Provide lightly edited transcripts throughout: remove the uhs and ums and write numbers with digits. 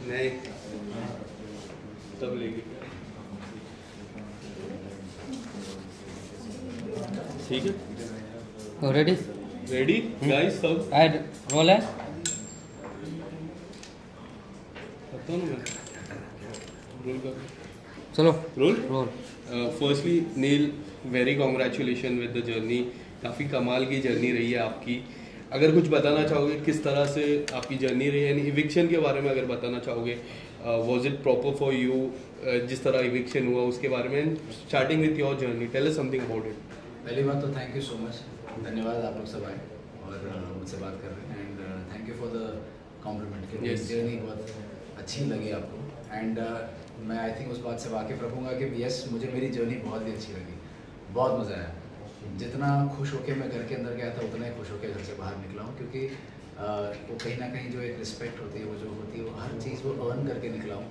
नहीं तब लेके ठीक है। रेडी रेडी गाइस सब ऐड रोल है। बताओ ना रोल कर चलो roll. Roll. Firstly Neel very congratulation with the journey. काफ़ी कमाल की जर्नी रही है आपकी। अगर कुछ बताना चाहोगे किस तरह से आपकी जर्नी रही है, यानी इविक्शन के बारे में अगर बताना चाहोगे, was it proper for you, जिस तरह इविक्शन हुआ उसके बारे में, starting with your journey, tell us something about it. पहली बात तो थैंक यू सो मच, धन्यवाद आप लोग सब आए और मुझसे बात कर रहे हैं and thank you for the compliment कि Yes. जर्नी बहुत अच्छी लगी आपको एंड मैं आई थिंक उस बात से वाकिफ़ रखूँगा कि यस मुझे मेरी जर्नी बहुत ही अच्छी लगी, बहुत मज़ा आया। जितना खुश होके मैं घर के अंदर गया था उतना ही खुश होके घर से बाहर निकला हूँ, क्योंकि वो कहीं ना कहीं जो एक रिस्पेक्ट होती है, वो जो होती है वो हर चीज़ वो अर्न करके निकला हूँ,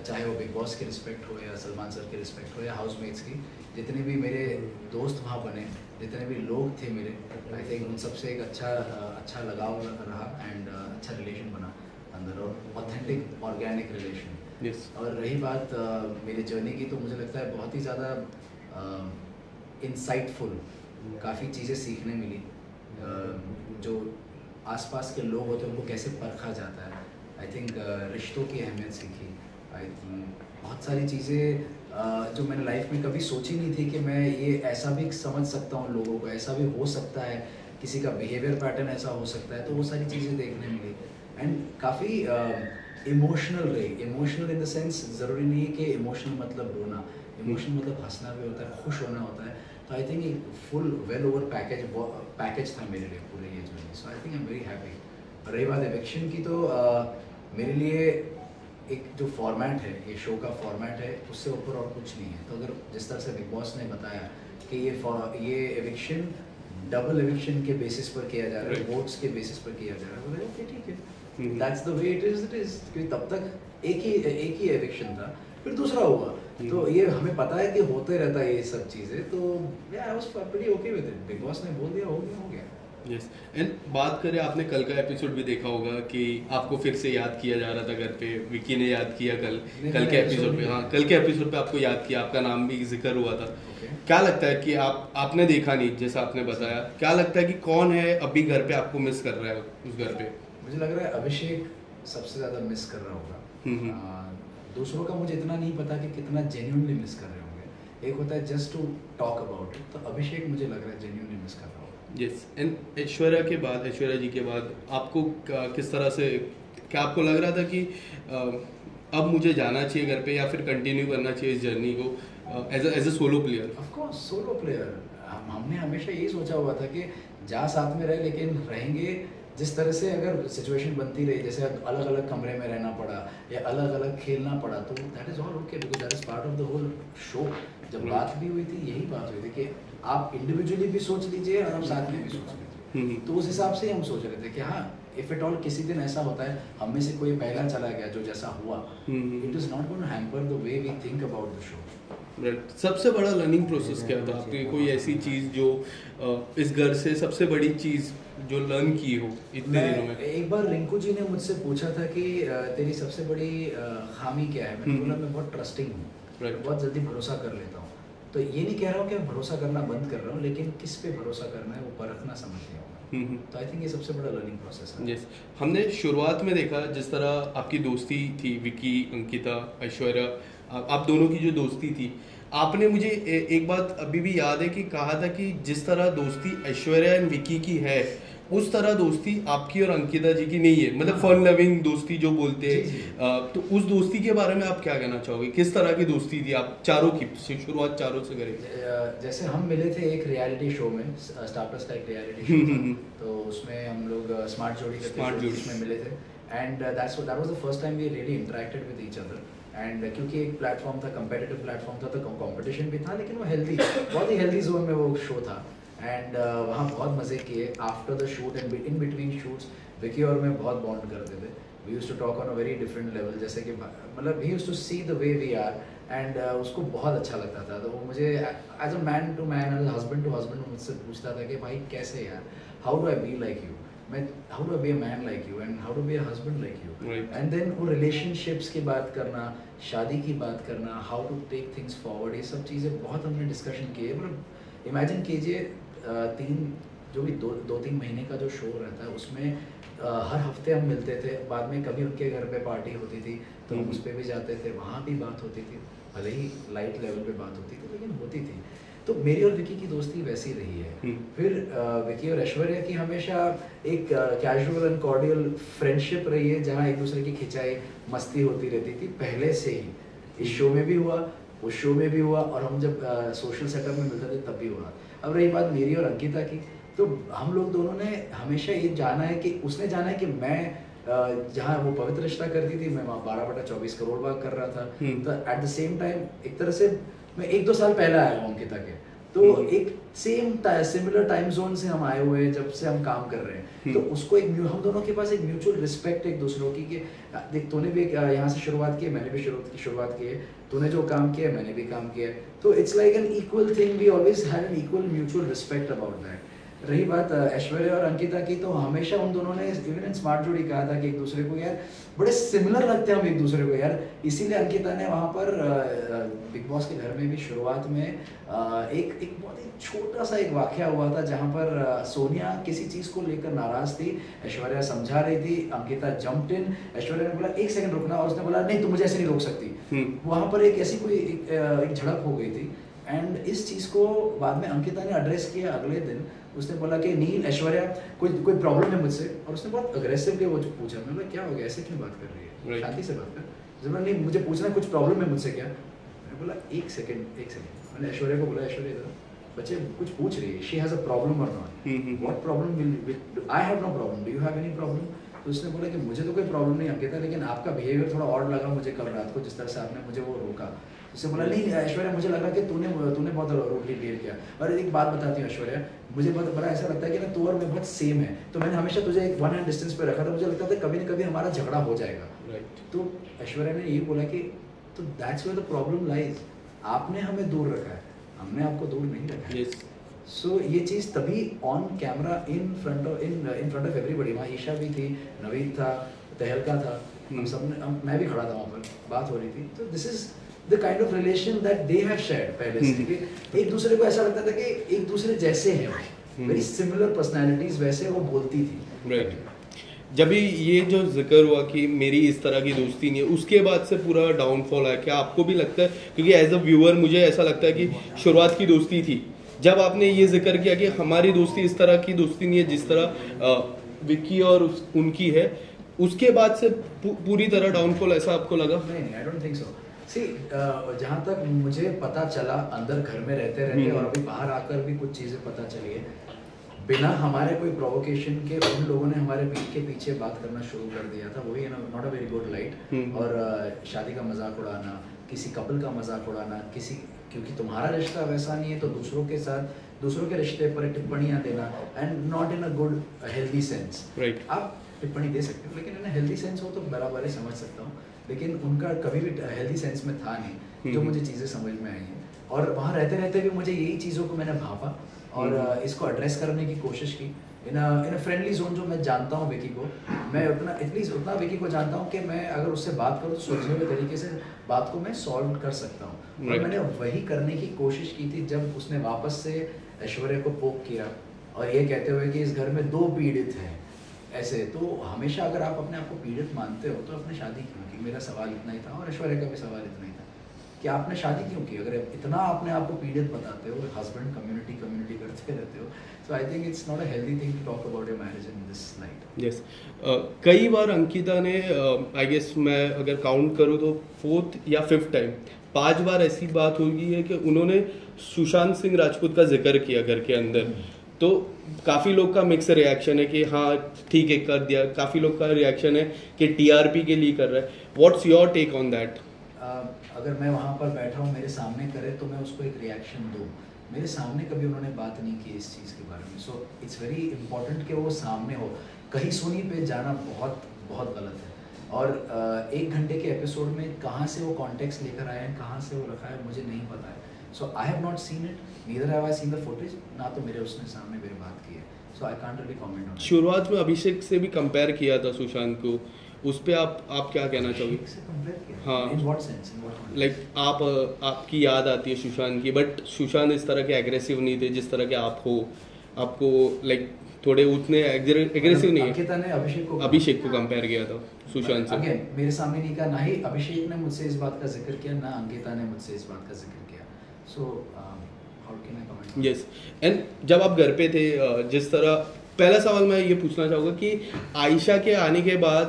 चाहे वो बिग बॉस की रिस्पेक्ट हो या सलमान सर की रिस्पेक्ट हो या हाउसमेट्स की। जितने भी मेरे दोस्त वहाँ बने, जितने भी लोग थे मेरे, आई थिंक उन सबसे एक अच्छा लगाव रहा एंड अच्छा रिलेशन बना अंदर, और ऑथेंटिक ऑर्गेनिक रिलेशन। Yes. और रही बात मेरी जर्नी की, तो मुझे लगता है बहुत ही ज़्यादा इंसाइटफुल, काफ़ी चीज़ें सीखने मिली। जो आसपास के लोग होते हैं उनको कैसे परखा जाता है, आई थिंक रिश्तों की अहमियत सीखी। आई थिंक बहुत सारी चीज़ें जो मैंने लाइफ में कभी सोची नहीं थी कि मैं ये ऐसा भी समझ सकता हूँ लोगों को, ऐसा भी हो सकता है, किसी का बिहेवियर पैटर्न ऐसा हो सकता है, तो वो सारी चीज़ें देखने मिली एंड काफ़ी इमोशनल रही। इमोशनल इन द सेंस ज़रूरी नहीं है कि इमोशनल मतलब रोना, इमोशनल मतलब हंसना भी होता है, खुश होना होता है। तो आई थिंक एक फुल वेल ओवर पैकेज था मेरे लिए पूरे ये journey. So I think I am very happy. रही बात एविक्शन की, तो मेरे लिए एक जो फॉर्मेट है, ये शो का फॉर्मेट है, उससे ऊपर और कुछ नहीं है। तो अगर जिस तरह से बिग बॉस ने बताया कि ये एविक्शन डबल एविक्शन के बेसिस पर किया जा रहा है, वोट्स के बेसिस पर किया जा रहा है, तो ओके ठीक है, that's the way it is. क्योंकि तब तक एक ही एविक्शन था, फिर दूसरा हुआ, तो ये हमें पता है कि होते रहता है ये सब चीज़ें। तो I was pretty okay with it. Big boss ने बोल दिया, हो गया। यस। एंड बात करें, आपने कल का एपिसोड भी देखा होगा कि आपको फिर से याद किया जा रहा था घर पे, विकी ने याद किया कल के एपिसोड पे। हाँ, कल के एपिसोड पे आपको याद किया, आपका नाम भी जिक्र हुआ था। क्या लगता है कि आपने देखा नहीं, जैसा आपने बताया, क्या लगता है कि कौन है अभी घर पे आपको मिस कर रहा है उस घर पे? मुझे लग रहा है अभिषेक सबसे ज़्यादा मिस कर रहा होगा। दूसरों का मुझे इतना नहीं पता कि कितना जेन्युइनली मिस कर रहे होंगे। एक होता है just to talk about it, तो अभिषेक मुझे लग रहा है जेन्युइनली मिस कर रहा होगा। यस। एंड ऐश्वर्या जी के बाद आपको किस तरह से, क्या आपको लग रहा था कि अब मुझे जाना चाहिए घर पे, या फिर कंटिन्यू करना चाहिए इस जर्नी को as a solo player? Of course solo player. हमने हमेशा यही सोचा हुआ था कि जा साथ में रहे, लेकिन रहेंगे जिस तरह से अगर सिचुएशन बनती रही, जैसे अलग अलग कमरे में रहना पड़ा या अलग अलग खेलना पड़ा, तो that is all okay, because that is part of the whole show. जब बात भी हुई थी, यही बात हुई थी कि आप इंडिविजुअली भी सोच लीजिए और आप साथ में भी सोच लीजिए। तो उस हिसाब से हम सोच रहे थे कि हाँ, इफ इट ऑल किसी दिन ऐसा होता है, हम में से कोई पहला चला गया जो जैसा हुआ, it is not going to hamper the way we think about the show. सबसे बड़ा लर्निंग प्रोसेस क्या था आपकी? कोई ऐसी चीज़ जो इस घर से सबसे बड़ी चीज़ जो लर्न की हो इतने दिनों में? एक बार रिंकू जी ने मुझसे पूछा था कि तेरी सबसे बड़ी खामी क्या है? मैंने बोला मैं बहुत ट्रस्टिंग हूँ, बहुत जल्दी भरोसा कर लेता हूँ। तो ये नहीं कह रहा हूँ कि मैं भरोसा करना बंद कर रहा हूँ, लेकिन किस पे भरोसा करना है वो परखना समझ लिया हूँ। तो आई थिंक ये सबसे बड़ा लर्निंग प्रोसेस है। यस। हमने शुरुआत में देखा जिस तरह आपकी दोस्ती थी, विकी, अंकिता, ऐश्वर्या, आप दोनों की जो दोस्ती थी, आपने मुझे एक बात अभी भी याद है कि कहा था कि जिस तरह दोस्ती ऐश्वर्या एंड विकी की है, उस तरह दोस्ती आपकी और अंकिता जी की नहीं है, मतलब फन लविंग दोस्ती जो बोलते हैं। तो उस दोस्ती के बारे में आप क्या कहना चाहोगे? किस तरह की दोस्ती थी आप चारों की? शुरुआत चारों से करें। जैसे हम मिले थे एक रियलिटी शो में, स्टार प्लस का एक रियलिटी शो था, तो उसमें हम लोग स्मार्ट जोड़ी में मिले थे and that was the first time we really interacted with each other. And क्योंकि एक प्लेटफॉर्म था, कंपेटिटिव प्लेटफॉर्म था, तो कंपटीशन भी था, लेकिन वो हेल्दी, बहुत ही हेल्दी जोन में वो शो था। एंड वहाँ बहुत मज़े किए। After the shoot and in between shoots Vicky और मैं बहुत बॉन्ड करते थे। We used to talk on a very different level, जैसे कि मतलब ही used to see the way we are and उसको बहुत अच्छा लगता था। तो वो मुझे as a man to man, as husband to husband मुझसे पूछता था कि भाई कैसे यार, how do I be like you? मैं how to be a man like you and how to be a husband like you, Right. And then वो relationships की बात करना, शादी की बात करना, how to take things forward, ये सब चीज़ें बहुत हमने डिस्कशन की है। मतलब इमेजिन कीजिए 2-3 महीने का जो शो रहता है उसमें हर हफ्ते हम मिलते थे, बाद में कभी उनके घर पे पार्टी होती थी तो हम उस पर भी जाते थे, वहाँ भी बात होती थी, भले ही लाइट लेवल पे बात होती थी लेकिन होती थी। तो मेरी और विकी की दोस्ती वैसी रही है। फिर विकी और ऐश्वर्या की हमेशा एक कैजुअल एंड कॉर्डियल फ्रेंडशिप रही है, जहाँ एक दूसरे की खिंचाई मस्ती होती रहती थी पहले से ही। इस शो में भी हुआ, उस शो में भी हुआ, और हम जब सोशल सेटअप में मिलते थे तब भी हुआ। अब रही बात मेरी और अंकिता की, तो हम लोग दोनों ने हमेशा ये जाना है कि उसने जाना है कि मैं जहाँ वो पवित्र रिश्ता करती थी मैं वहाँ 12/24 करोड़ बाग कर रहा था। तो एट द सेम टाइम एक तरह से मैं 1-2 साल पहले आया हूँ अंकिता के, तो एक सिमिलर टाइम जोन से हम आए हुए हैं जब से हम काम कर रहे हैं। तो उसको एक हम दोनों के पास एक म्यूचुअल रिस्पेक्ट एक दूसरों की, कि देख तूने भी यहाँ से शुरुआत की है, मैंने भी शुरुआत की है, तूने जो काम किया मैंने भी काम किया, तो it's like an equal thing, we always had an equal mutual respect about that. रही बात ऐश्वर्या और अंकिता की, तो हमेशा उन दोनों ने इवन इन स्मार्ट जोड़ी कहा था कि एक दूसरे को यार बड़े सिमिलर लगते हैं हम एक दूसरे को यार, इसीलिए अंकिता ने वहाँ पर बिग बॉस के घर में भी शुरुआत में एक बहुत ही छोटा सा एक वाकया हुआ था जहाँ पर सोनिया किसी चीज़ को लेकर नाराज थी, ऐश्वर्या समझा रही थी, अंकिता जंप्ड इन, ऐश्वर्या ने बोला 1 सेकंड रुकना, और उसने बोला नहीं तुम मुझे ऐसे नहीं रोक सकती। वहाँ पर एक ऐसी कोई एक झड़प हो गई थी, एंड इस चीज़ को बाद में अंकिता ने एड्रेस किया अगले दिन। उसने बोला कि नील ऐश्वर्या कोई प्रॉब्लम है मुझसे, और उसने बहुत अग्रेसिवली वो पूछा। मैंने बोला क्या हो गया, ऐसे क्यों बात कर रही है, Right. शांति से बात कर। उसने बोला नहीं मुझे पूछना कुछ प्रॉब्लम है मुझसे क्या। मैंने बोला एक सेकंड। मैंने ऐश्वर्या को बोला ऐश्वर्या इधर बच्चे कुछ पूछ रही है, शी हैज़ अ प्रॉब्लम और not, what problem will I have no problem, do you have any problem. तो उसने बोला कि मुझे तो कोई प्रॉब्लम नहीं अंकिता, लेकिन आपका बिहेवियर थोड़ा ऑड लगा मुझे कल रात को, जिस तरह से आपने मुझे वो रोका। उसने बोला नहीं ऐश्वर्या मुझे लगा कि तूने बहुत रूडली बिहेव किया। और एक बात बताती हूँ ऐश्वर्या, मुझे बहुत बड़ा ऐसा लगता है कि ना तू और मैं बहुत सेम है, तो मैंने हमेशा तुझे एक 1 हैंड डिस्टेंस पे रखा था, मुझे लगता था कभी ना कभी हमारा झगड़ा हो जाएगा। Right. तो ऐश्वर्या ने ये बोला कि तो that's where the problem lies, आपने हमें दूर रखा है, हमने आपको दूर नहीं रखा है। Yes. सो ये चीज़ तभी on camera in front of everybody, वहाँ ईशा भी थी, नवीद था, तहलका था, हम सब ने, मैं भी खड़ा था वहाँ पर, बात हो रही थी। तो this is the kind of relation that they have shared पहले से, कि एक दूसरे को ऐसा लगता था कि एक दूसरे जैसे हैं, वेरी सिमिलर पर्सनैलिटीज, वैसे वो बोलती थी। Right. जब भी ये जो जिक्र हुआ कि मेरी इस तरह की दोस्ती नहीं है, उसके बाद से पूरा डाउनफॉल है, क्या आपको भी लगता है? क्योंकि एज अ व्यूअर मुझे ऐसा लगता है कि शुरुआत की दोस्ती थी, जब आपने ये जिक्र किया कि हमारी दोस्ती इस तरह की दोस्ती नहीं है जिस तरह विक्की और उनकी है, उसके बाद से पूरी तरह डाउनफॉल ऐसा आपको लगा? नहीं, आई डोंट थिंक सो। सी जहाँ तक मुझे पता चला अंदर घर में रहते रहते, और अभी बाहर आकर भी कुछ चीज़ें पता चली है, बिना हमारे कोई प्रोवोकेशन के उन लोगों ने हमारे पीठ के पीछे बात करना शुरू कर दिया था। वही not a very good light, और शादी का मजाक उड़ाना, किसी कपल का मजाक उड़ाना, किसी क्योंकि तुम्हारा रिश्ता वैसा नहीं है तो दूसरों के साथ दूसरों के रिश्ते पर टिप्पणियाँ देना, and not in a good healthy sense. Right. आप टिप्पणी दे सकते हो, लेकिन इन हेल्दी सेंस हो तो बराबर ही समझ सकता हूँ, लेकिन उनका कभी भी हेल्दी सेंस में था नहीं, जो मुझे चीज़ें समझ में आई हैं। और वहाँ रहते रहते भी मुझे यही चीज़ों को मैंने भापा और इसको एड्रेस करने की कोशिश की इन अ फ्रेंडली जोन। जो मैं जानता हूँ विकी को, मैं एटलीस्ट उतना विकी को जानता हूँ कि मैं अगर उससे बात करूँ तो सोचने हुए तरीके से बात को मैं सॉल्व कर सकता हूँ। और मैंने वही करने की कोशिश की थी जब उसने वापस से ऐश्वर्या को पोक किया, और ये कहते हुए कि इस घर में 2 पीड़ित हैं ऐसे। तो हमेशा अगर आप अपने आप को पीड़ित मानते हो तो आपने शादी क्यों की? मेरा सवाल इतना ही था, और ऐश्वर्या का भी सवाल इतना ही था कि आपने शादी क्यों की? अगर इतना आपने आपको पीड़ित बताते हो, हस्बैंड कम्युनिटी करते रहते हो, so I think it's not a healthy thing to talk about your marriage in this light. Yes, कई बार अंकिता ने आई गेस मैं अगर काउंट करूँ तो 4th या 5th टाइम 5 बार ऐसी बात होगी है कि उन्होंने सुशांत सिंह राजपूत का जिक्र किया घर के अंदर। तो काफ़ी लोग का मिक्स रिएक्शन है कि हाँ ठीक है कर दिया, काफ़ी लोग का रिएक्शन है कि टीआरपी के लिए कर रहा है। What's your take on that? अगर मैं वहाँ पर बैठा हूँ, मेरे सामने करे तो मैं उसको एक रिएक्शन दूँ। मेरे सामने कभी उन्होंने बात नहीं की इस चीज़ के बारे में, सो इट्स वेरी इंपॉर्टेंट कि वो सामने हो। कहीं सुनी पे जाना बहुत बहुत गलत है। और 1 घंटे के एपिसोड में कहाँ से वो कॉन्टेक्स्ट लेकर आए हैं, कहाँ से वो रखा है, मुझे नहीं पता है। So I have not seen it, neither have I seen the footage, ना तो मेरे उसने सामने मेरी बात की है। So I can't really comment on. शुरुआत में अभिषेक से भी कंपेयर किया था सुशांत को, उस पे आप क्या कहना चाहोगे? से कंपेयर किया? हाँ, in what sense? In what like आपकी याद आती है सुशांत की, बट सुशांत इस तरह के एग्रेसिव नहीं थे जिस तरह के आप हो, आपको लाइक थोड़े उतने एग्रेसिव नहीं है। अंकिता ने अभिषेक को कंपेयर किया था सुशांत से। अगेन मेरे सामने नहीं कहा, ना ही अभिषेक ने मुझसे इस बात का जिक्र किया, ना अंकिता ने मुझसे इस बात का जिक्र किया। So how can I comment? Yes, and जब आप घर पे थे, जिस तरह, पहला सवाल मैं ये पूछना चाहूँगा कि आयशा के आने के बाद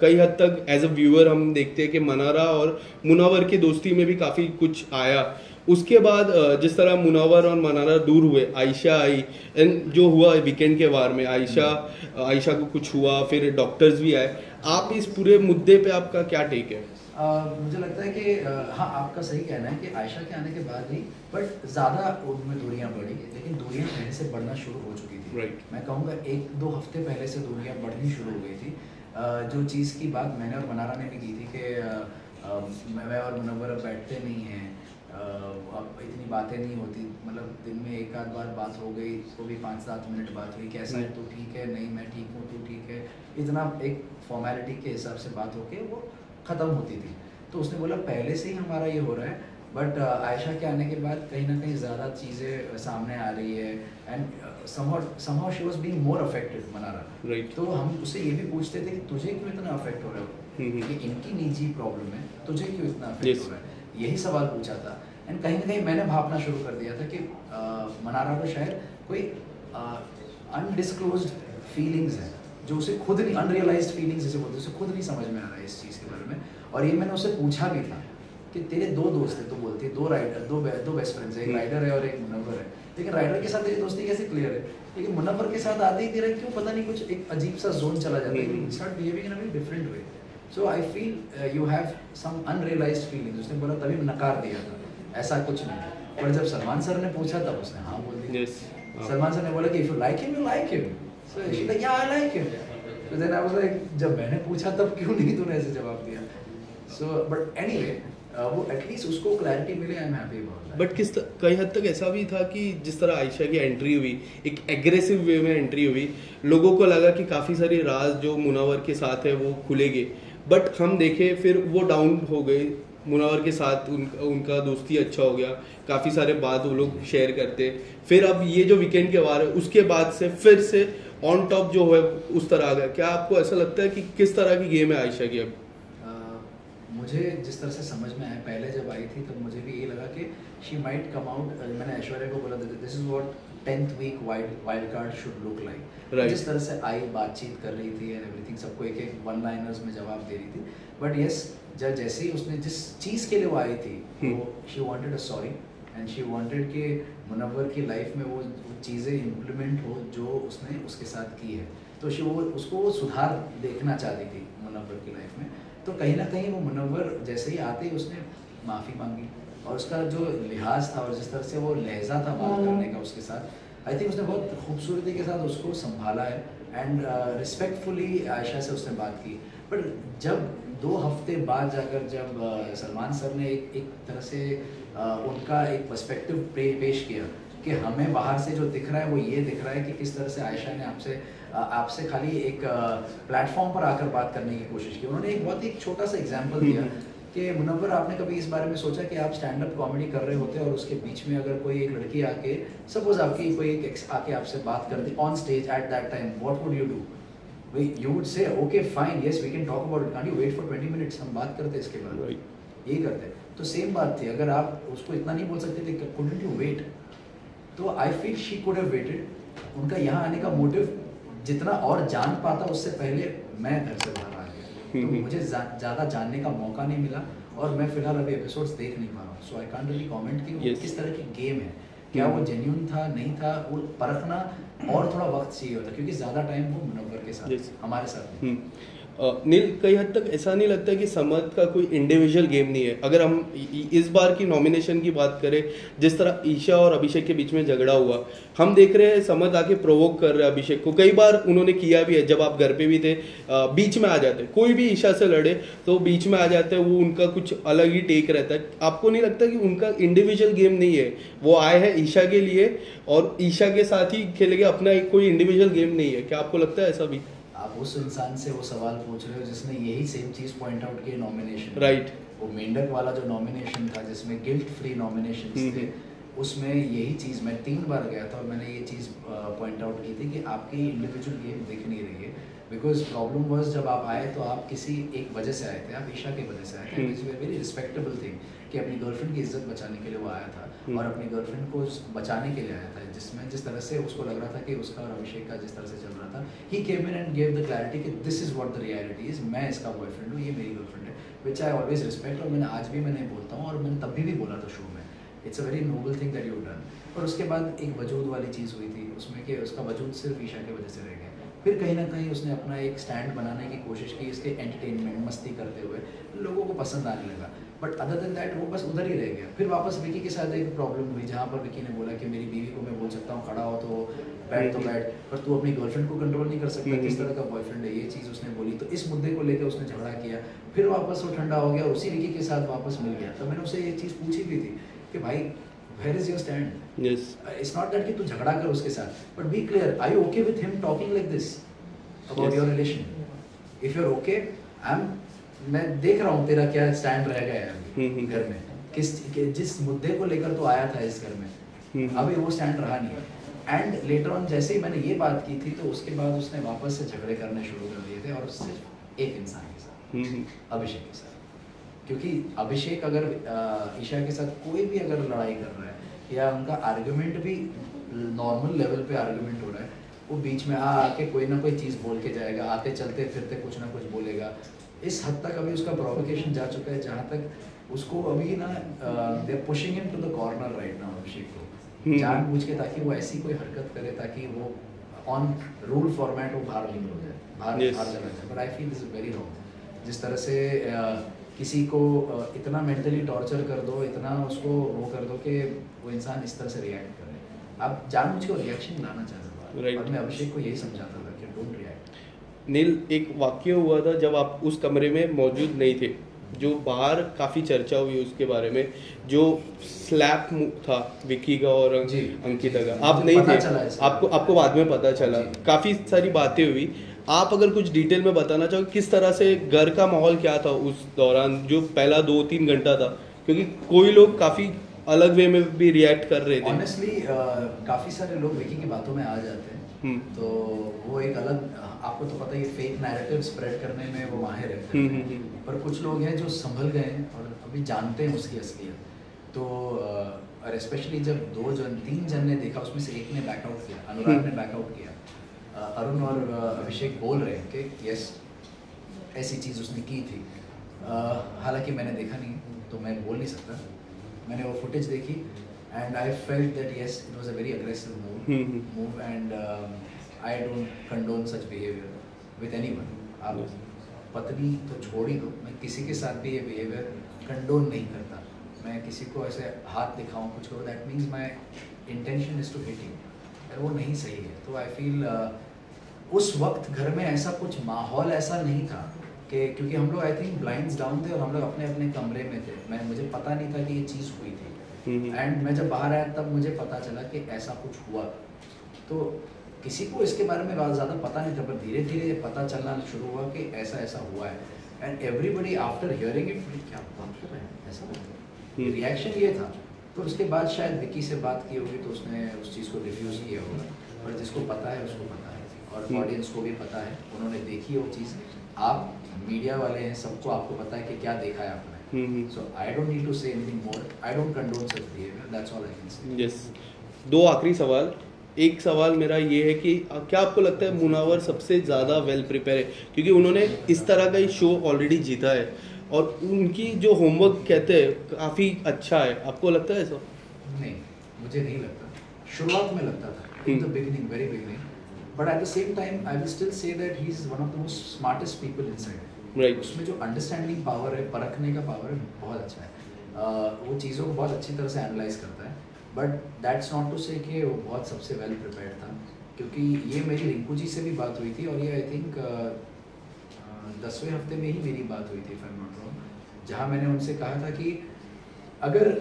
कई हद तक एज अ व्यूअर हम देखते हैं कि मनारा और मुनव्वर की दोस्ती में भी काफ़ी कुछ आया। उसके बाद जिस तरह मुनव्वर और मनारा दूर हुए, आयशा आई, एंड जो हुआ वीकेंड के वार में आयशा को कुछ हुआ, फिर डॉक्टर्स भी आए। आप इस पूरे मुद्दे पे आपका क्या टेक है? मुझे लगता है कि हाँ, आपका सही कहना है कि आयशा के आने के बाद ही बट ज़्यादा उनमें दूरियां बढ़ी, लेकिन दूरियां पहले से बढ़ना शुरू हो चुकी थी। Right. मैं कहूँगा 1-2 हफ्ते पहले से दूरियां बढ़नी शुरू हो गई थी। जो चीज़ की बात मैंने और मनारा ने भी की थी कि मैं और मुनव्वर अब बैठते नहीं हैं, अब इतनी बातें नहीं होती, मतलब दिन में एक आध बार बात हो गई, वो भी 5-7 मिनट बात हुई, कैसा है तू ठीक है, नहीं मैं ठीक हूँ तू ठीक है, इतना एक फॉर्मेलिटी के हिसाब से बात होके वो ख़त्म होती थी। तो उसने बोला पहले से ही हमारा ये हो रहा है, बट आयशा के आने के बाद कहीं ना कहीं ज़्यादा चीज़ें सामने आ रही है, and somehow she was being more affected, Mannara. Right. तो हम उससे ये भी पूछते थे कि तुझे क्यों इतना अफेक्ट हो रहा है, कि इनकी निजी प्रॉब्लम है, तुझे क्यों इतना अफेक्ट हो रहा है, यही सवाल पूछा था। एंड कहीं ना कहीं मैंने भापना शुरू कर दिया था कि मनारा को शायद कोई अनडिस्क्लोज्ड फीलिंग्स है, जो उसे खुद नहीं, अनरियलाइज्ड फीलिंग्स जैसे बोलते हैं, उसे खुद नहीं समझ में आ रहा है इस चीज़ के बारे में। और ये मैंने उससे पूछा भी था कि तेरे 2 दोस्त है, तो बोलती है 2 बेस्ट फ्रेंड्स है, एक राइडर है और एक मुनव्वर है, लेकिन राइडर के साथ तेरी दोस्ती कैसे क्लियर है, लेकिन मुनव्वर के साथ आते ही तेरा क्यों पता नहीं कुछ एक अजीब सा जोन चला जाता है, you start behaving in a very different way. So I feel you have some unrealised feelings. उसने बोला, तभी नकार दिया था, ऐसा कुछ नहीं है। पर जब सलमान सर ने पूछा तब उसने हाँ बोल दिया। सलमान सर ने बोला कि if you like him you like him, so she like या आई लाइक हिम। तो देन आई वाज लाइक, जब मैंने पूछा तब क्यों नहीं तूने ऐसे जवाब दिया? सो बट एनीवे, वो एटलीस्ट उसको क्लैरिटी मिले, I am happy about that. But कई हद तक ऐसा भी था कि जिस तरह आयशा की एंट्री हुई, एक एग्रेसिव वे में एंट्री हुई, लोगों को लगा कि काफ़ी सारी राज जो मुनव्वर के साथ है वो खुलेंगे, बट हम देखे फिर वो डाउन हो गए। मुनव्वर के साथ उनका दोस्ती अच्छा हो गया, काफ़ी सारे बात वो लोग शेयर करते, फिर अब ये जो वीकेंड के वार है उसके बाद से फिर से ऑन टॉप जो है उस तरह आ गया। क्या आपको ऐसा लगता है कि किस तरह की गेम है आयशा की अब? मुझे जिस तरह से समझ में आया, पहले जब आई थी तब मुझे भी ये लगा कि शी माइट कम आउट। मैंने ऐश्वर्या को बोला था, this is what 10th week wild card should look like. जिस तरह से आई, बातचीत कर रही थी एंड एवरीथिंग, सबको एक एक वन लाइनर्स में जवाब दे रही थी। बट यस, जब जैसे ही उसने जिस चीज़ के लिए वो आई थी, वो she wanted a sorry and she wanted कि मुनव्वर की लाइफ में वो चीज़ें इम्प्लीमेंट हो जो उसने उसके साथ की है। तो उसको वो सुधार देखना चाहती थी मुनव्वर की लाइफ में। तो कहीं ना कहीं वो मुनव्वर जैसे ही आते ही उसने माफ़ी मांगी, और उसका जो लिहाज था और जिस तरह से वो लहजा था बात करने का उसके साथ, आई थिंक उसने बहुत खूबसूरती के साथ उसको संभाला है एंड रिस्पेक्टफुली आयशा से उसने बात की। बट जब 2 हफ्ते बाद जाकर जब सलमान सर ने एक तरह से उनका एक पर्सपेक्टिव पेश किया कि हमें बाहर से जो दिख रहा है वो ये दिख रहा है कि किस तरह से आयशा ने आपसे खाली एक प्लेटफॉर्म पर आकर बात करने की कोशिश की। उन्होंने एक बहुत ही छोटा सा एग्जांपल दिया कि मुनव्वर, आपने कभी इस बारे में सोचा कि आप स्टैंड अप कॉमेडी कर रहे होते और उसके बीच में अगर कोई एक लड़की आके, सपोज आपकी कोई एक एक्स आके आपसे बात करती on stage at that time, what would you do? You would say okay fine, yes we can talk about it, can't you wait for 20 minutes, हम बात करते इसके बाद, यही करते। तो सेम बात थी, अगर आप उसको इतना नहीं बोल सकते थे, कुडंट यू वेट? तो I feel she could have waited. उनका यहाँ आने का मोटिव जितना और जान पाता उससे पहले मैं घर से बाहर आ गया, तो मुझे ज़्यादा जानने का मौका नहीं मिला, और मैं फिलहाल अभी एपिसोड्स देख नहीं पा रहा हूँ। सो आई कांट रियली कमेंट कि वो किस तरह की गेम है, क्या वो जेन्युइन था नहीं था, वो परखना और थोड़ा वक्त चाहिए होता, क्योंकि ज़्यादा टाइम वो मुनव्वर के साथ हमारे साथ नील, कई हद तक ऐसा नहीं लगता कि समद का कोई इंडिविजुअल गेम नहीं है? अगर हम इस बार की नॉमिनेशन की बात करें, जिस तरह ईशा और अभिषेक के बीच में झगड़ा हुआ, हम देख रहे हैं समद आके प्रोवोक कर रहे हैं अभिषेक को, कई बार उन्होंने किया भी है। जब आप घर पे भी थे, बीच में आ जाते, कोई भी ईशा से लड़े तो बीच में आ जाते हैं, वो उनका कुछ अलग ही टेक रहता है। आपको नहीं लगता कि उनका इंडिविजुअल गेम नहीं है, वो आए हैं ईशा के लिए और ईशा के साथ ही खेलेंगे, अपना एक कोई इंडिविजुअल गेम नहीं है? क्या आपको लगता है ऐसा भी? आप उस इंसान से वो सवाल पूछ रहे हो जिसने यही सेम चीज़ पॉइंट आउट की नॉमिनेशन, राइट। वो मेंढक वाला जो नॉमिनेशन था जिसमें गिल्ट फ्री नॉमिनेशन थे, उसमें यही चीज़ मैं 3 बार गया था और मैंने ये चीज़ पॉइंट आउट की थी कि आपकी इंडिविजुअल गेम दिख नहीं रही है। बिकॉज प्रॉब्लम वॉज, जब आप आए तो आप किसी एक वजह से आए थे, आप ईशा की वजह से आए थे, which is very respectable thing कि अपनी गर्लफ्रेंड की इज्जत बचाने के लिए वो आया था और अपनी गर्लफ्रेंड को बचाने के लिए आया था, जिसमें जिस तरह से उसको लग रहा था कि उसका और अभिषेक का जिस तरह से चल रहा था, he came in and gave the clarity कि this is what the reality is, मैं इसका बॉयफ्रेंड हूँ, ये मेरी गर्लफ्रेंड है, विच आई ऑलवेज रिस्पेक्ट। और मैंने आज भी मैंने बोलता हूँ और मैंने तब भी बोला था शो में, it's a very noble thing that you done. और उसके बाद एक वजूद वाली चीज़ हुई थी उसमें कि उसका वजूद सिर्फ ईशा की वजह से रह गया। फिर कहीं ना कहीं उसने अपना एक स्टैंड बनाने की कोशिश की, इसके एंटरटेनमेंट मस्ती करते हुए लोगों को पसंद आने लगा, बट अदर देन दैट वो बस उधर ही रह गया। फिर वापस विकी के साथ एक प्रॉब्लम हुई जहाँ पर विकी ने बोला कि मेरी बीवी को मैं बोल सकता हूँ खड़ा हो तो बैठ तो बैठ, पर तू अपनी गर्लफ्रेंड को कंट्रोल नहीं कर सकता, किस तरह का बॉयफ्रेंड है, ये चीज़ उसने बोली। तो इस मुद्दे को लेकर उसने झगड़ा किया, फिर वापस वो ठंडा हो गया और उसी विकी के साथ वापस मिल गया। तो मैंने उसे ये चीज़ पूछी भी थी कि भाई where is your stand? Yes. It's not that कि तू झगड़ा कर उसके साथ, but be clear, are you okay with him talking like this about Yes. your relation? If you're okay, मैं देख रहा हूँ तेरा क्या स्टैंड रह गया है घर में, जिस मुद्दे को लेकर तो आया था इस घर में, अभी वो स्टैंड रहा नहीं। एंड लेटर ऑन जैसे ही मैंने ये बात की थी तो उसके बाद उसने वापस से झगड़े करने शुरू कर दिए थे, और सिर्फ एक इंसान के साथ, अभिषेक के साथ। क्योंकि अभिषेक अगर ईशा के साथ कोई भी अगर लड़ाई कर रहा है या उनका आर्गुमेंट भी नॉर्मल लेवल पे आर्गुमेंट हो रहा है, वो बीच में आके कोई ना कोई चीज़ बोल के जाएगा, आते चलते फिरते कुछ ना कुछ बोलेगा। इस हद तक अभी उसका प्रोवोकेशन जा चुका है जहाँ तक उसको अभी ना they are pushing him to the corner right now, Abhishek को जानबूझ के, ताकि वो ऐसी कोई हरकत करे ताकि वो ऑन रूल फॉर्मेट वो बाहर नहीं हो जाए, बाहर चला जाए। But I feel this is very wrong. जिस तरह से किसी को इतना मेंटली टॉर्चर कर दो, इतना उसको वो कर दो कि वो इंसान इस तरह से रिएक्ट करे, आप जानबूझ के रिएक्शन लाना चाहते हो। और मैं अभिषेक को यही समझाता था कि डोंट रिएक्ट। नील, एक वाक्य हुआ था जब आप उस कमरे में मौजूद नहीं थे, जो बाहर काफ़ी चर्चा हुई उसके बारे में, जो स्लैप था विकी का और अंकिता का, आप नहीं थे, आपको बाद में पता चला, काफ़ी सारी बातें हुई। आप अगर कुछ डिटेल में बताना चाहो किस तरह से घर का माहौल क्या था उस दौरान, जो पहला 2-3 घंटा था, क्योंकि कोई लोग काफ़ी अलग वे में भी रिएक्ट कर रहे थे। ऑनेस्टली काफ़ी सारे लोग विकी की बातों में आ जाते हैं, तो वो एक अलग, आपको तो पता ही, फेक नैरेटिव स्प्रेड करने में वो माहिर है। पर कुछ लोग हैं जो संभल गए हैं और अभी जानते हैं उसकी असलियत। तो और स्पेशली जब 3 जन ने देखा, उसमें से एक ने बैकआउट किया, अनुराग ने बैकआउट किया, अरुण और अभिषेक बोल रहे हैं कि यस ऐसी चीज़ उसने की थी। हालांकि मैंने देखा नहीं तो मैं बोल नहीं सकता, मैंने वो फुटेज देखी and I felt that yes it was a very aggressive move and I don't condone such behaviour with anyone. आप पत्नी तो छोड़ ही दो, मैं किसी के साथ भी ये बिहेवियर कंडोन नहीं करता। मैं किसी को ऐसे हाथ दिखाऊं, कुछ करो, that means my intention is to hit you, वो नहीं सही है। तो आई फील उस वक्त घर में ऐसा कुछ माहौल ऐसा नहीं था कि, क्योंकि हम लोग आई थिंक ब्लाइंड्स डाउन थे और हम लोग अपने अपने कमरे में थे, मुझे पता नहीं था कि ये चीज़ हुई थी। एंड मैं जब बाहर आया तब मुझे पता चला कि ऐसा कुछ हुआ। तो किसी को इसके बारे में बहुत ज़्यादा पता नहीं था, पर धीरे धीरे पता चलना शुरू हुआ कि ऐसा ऐसा हुआ है। And everybody after hearing it, क्या बात कर रहे हैं, ऐसा रिएक्शन ये था। तो उसके बाद शायद विकी से बात की होगी तो उसने उस चीज़ को रिफ्यूज़ किया होगा, पर जिसको पता है उसको पता है और ऑडियंस को भी पता है, उन्होंने देखी वो चीज़। आप मीडिया वाले हैं, सबको आपको पता है कि क्या देखा है आपने। So I don't need to say anything more, I don't condone such behaviour, that's all I can say. Yes, 2 आखिरी सवाल। एक सवाल मेरा ये है कि क्या आपको लगता है मुनावर सबसे ज़्यादा वेल प्रिपेयर है, क्योंकि उन्होंने इस तरह का ही शो ऑलरेडी जीता है और उनकी जो होमवर्क कहते हैं काफ़ी अच्छा है, आपको लगता है ऐसा? नहीं, मुझे नहीं लगता। शुरुआत में लगता था, in the beginning, very beginning, but at the same time I will still say that he is one of the most smartest people inside. Right. उसमें जो अंडरस्टैंडिंग पावर है, परखने का पावर है, बहुत अच्छा है। वो चीज़ों को बहुत अच्छी तरह से एनालाइज करता है। बट दैट्स नॉट टू से कि वो बहुत सबसे वेल प्रिपेयर्ड था, क्योंकि ये मेरी रिंकू जी से भी बात हुई थी, और ये आई थिंक 10वें हफ्ते में ही मेरी बात हुई थी, if I am not wrong, जहाँ मैंने उनसे कहा था कि अगर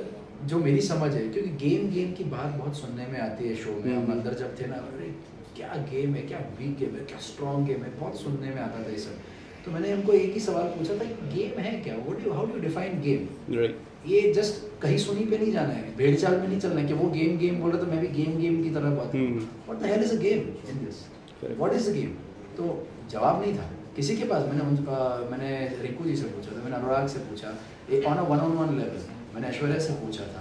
जो मेरी समझ है, क्योंकि गेम की बात बहुत सुनने में आती है शो में, हम अंदर जब थे ना, अरे क्या गेम है, क्या वीक गेम है, क्या स्ट्रॉन्ग गेम है, बहुत सुनने में आता था ये सब। तो मैंने उनको एक ही सवाल पूछा था, गेम है क्या, how do you define game? Right. ये जस्ट कहीं सुनी पे नहीं जाना है, भेड़ चाल में नहीं चलना है कि वो गेम बोल रहा तो मैं भी गेम की तरह बात करूँ। What the hell is a game in this, what is a game? तो जवाब नहीं था किसी के पास। मैंने रिंकू जी से पूछा था, मैंने अनुराग से पूछा, ऑन अ वन-ऑन-वन लेवल मैंने ऐश्वर्या से पूछा था,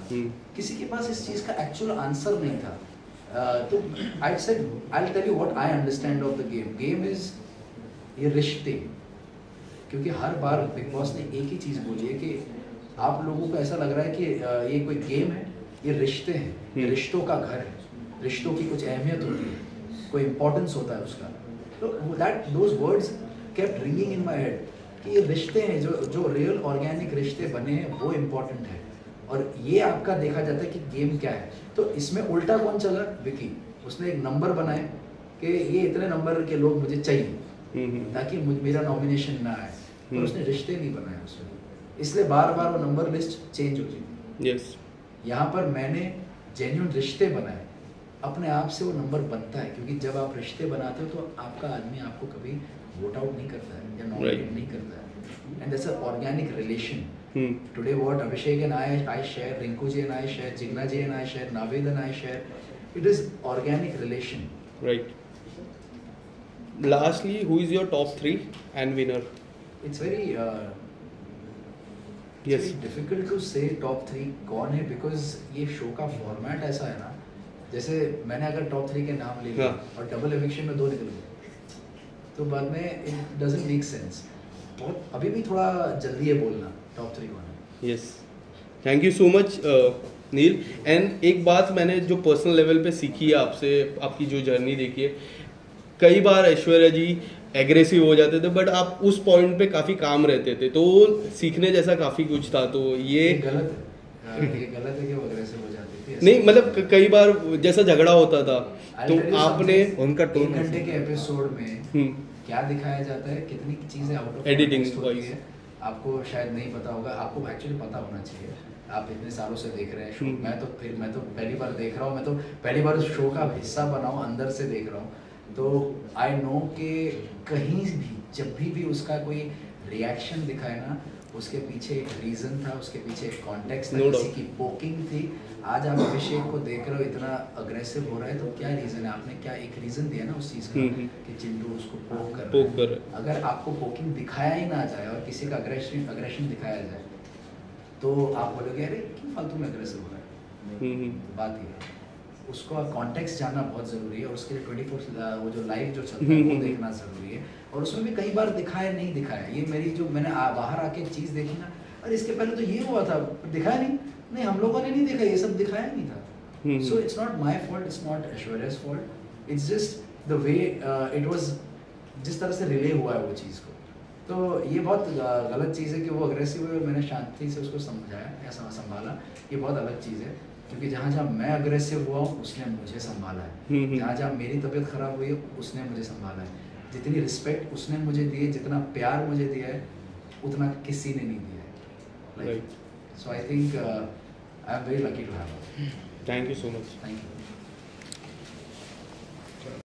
किसी के पास इस चीज़ का एक्चुअल आंसर नहीं था। तो I said I will tell you what I understand of the game. Game is ये रिश्ते, क्योंकि हर बार बिग बॉस ने एक ही चीज़ बोली है कि आप लोगों को ऐसा लग रहा है कि ये कोई गेम है, ये रिश्ते हैं, रिश्तों का घर है, रिश्तों की कुछ अहमियत होती है, कोई इम्पोर्टेंस होता है उसका। तो those words kept ringing in my head कि ये रिश्ते हैं, जो रियल ऑर्गेनिक रिश्ते बने हैं वो इम्पोर्टेंट है, और ये आपका देखा जाता है कि गेम क्या है। तो इसमें उल्टा कौन चला? विकी। उसने एक नंबर बनाए कि ये इतने नंबर के लोग मुझे चाहिए ताकि मेरा नॉमिनेशन ना आए, तो उसने रिश्ते नहीं बनाए उसमें, इसलिए बार बार वो नंबर लिस्ट चेंज हो गई। यस। यहाँ पर मैंने जेन्युइन रिश्ते बनाए, अपने आप से वो नंबर बनता है, क्योंकि जब आप रिश्ते बनाते हो तो आपका आदमी आपको कभी वोट आउट नहीं करता है या नॉमिनेट नहीं करता है, and that's a organic relation. Today what Abhishek and I share, Rinku ji and I share, Jigna ji and I share, Naved and I share, it is organic relation. Right. Lastly, who is your top 3 and winner? It's very yes, very difficult to say top 3 कौन है, because ये show का format ऐसा है ना, जैसे मैंने अगर टॉप 3 के नाम ले लिया और डबल एविक्शन में 2 निकल गए, तो बाद में इट डजंट मेक सेंस। बहुत अभी भी थोड़ा जल्दी है बोलना टॉप 3 कौन है। Yes, thank you so much Neel. And एक बात मैंने जो पर्सनल लेवल पे सीखी है आपसे, आपकी जो जर्नी देखी है, कई बार ऐश्वर्या जी एग्रेसिव हो जाते थे, बट आप उस पॉइंट पे काफ़ी काम रहते थे, तो सीखने जैसा काफ़ी कुछ था। तो ये गलत है, ये गलत है कि वो एग्रेसिव हो जाती थी। नहीं, मतलब कई बार जैसा झगड़ा होता था, तो आपने उनका 1 घंटे के एपिसोड में क्या दिखाया जाता है, कितनी चीज़ें आउट ऑफ एडिटिंग होती है, आपको शायद नहीं पता होगा, आपको एक्चुअली पता होना चाहिए। आप इतने सालों से देख रहे हैं शो, मैं तो पहली बार देख रहा हूँ, मैं तो पहली बार उस शो का हिस्सा बना हूँ, अंदर से देख रहा हूँ, तो आई नो कि कहीं भी जब भी उसका कोई रिएक्शन दिखाए ना, उसके पीछे एक रीज़न था, उसके पीछे एक कॉन्टेक्स्ट था, किसी की पोकिंग थी। आज आप अभिषेक को देख रहे हो इतना अग्रेसिव हो रहा है, तो क्या रीज़न है? आपने क्या एक रीज़न दिया ना उस चीज़ का कि चिंटू उसको पोक कर रहा है। अगर आपको पोकिंग दिखाया ही ना जाए और किसी का अग्रेशन दिखाया जाए, तो आप बोलोगे अरे क्यों फालतू में अग्रेसिव हो रहा है। बात ये है, उसको कॉन्टेक्स्ट जानना बहुत ज़रूरी है, और उसके लिए 24 वो जो लाइव जो चलता है वो देखना ज़रूरी है। और उसमें भी कई बार दिखाया नहीं दिखाया, ये मेरी जो मैंने बाहर आके चीज़ देखी ना, अरे इसके पहले तो ये हुआ था, दिखाया नहीं, हम लोगों ने नहीं देखा, ये सब दिखाया नहीं था। So it's not my fault, it's not Aishwarya's fault, it's just the way it was, जिस तरह से रिले हुआ है वो चीज़ को। तो ये बहुत गलत चीज़ है कि वो अग्रेसिव हुए और मैंने शांति से उसको समझाया या संभाला, ये बहुत अलग चीज़ है। क्योंकि जहाँ मैं अग्रेसिव हुआ हूँ उसने मुझे संभाला है, जहाँ मेरी तबीयत खराब हुई है उसने मुझे संभाला है। जितनी रिस्पेक्ट उसने मुझे दी है, जितना प्यार मुझे दिया है, उतना किसी ने नहीं दिया है। So I think I am very lucky to have. Thank you so much. Thank you.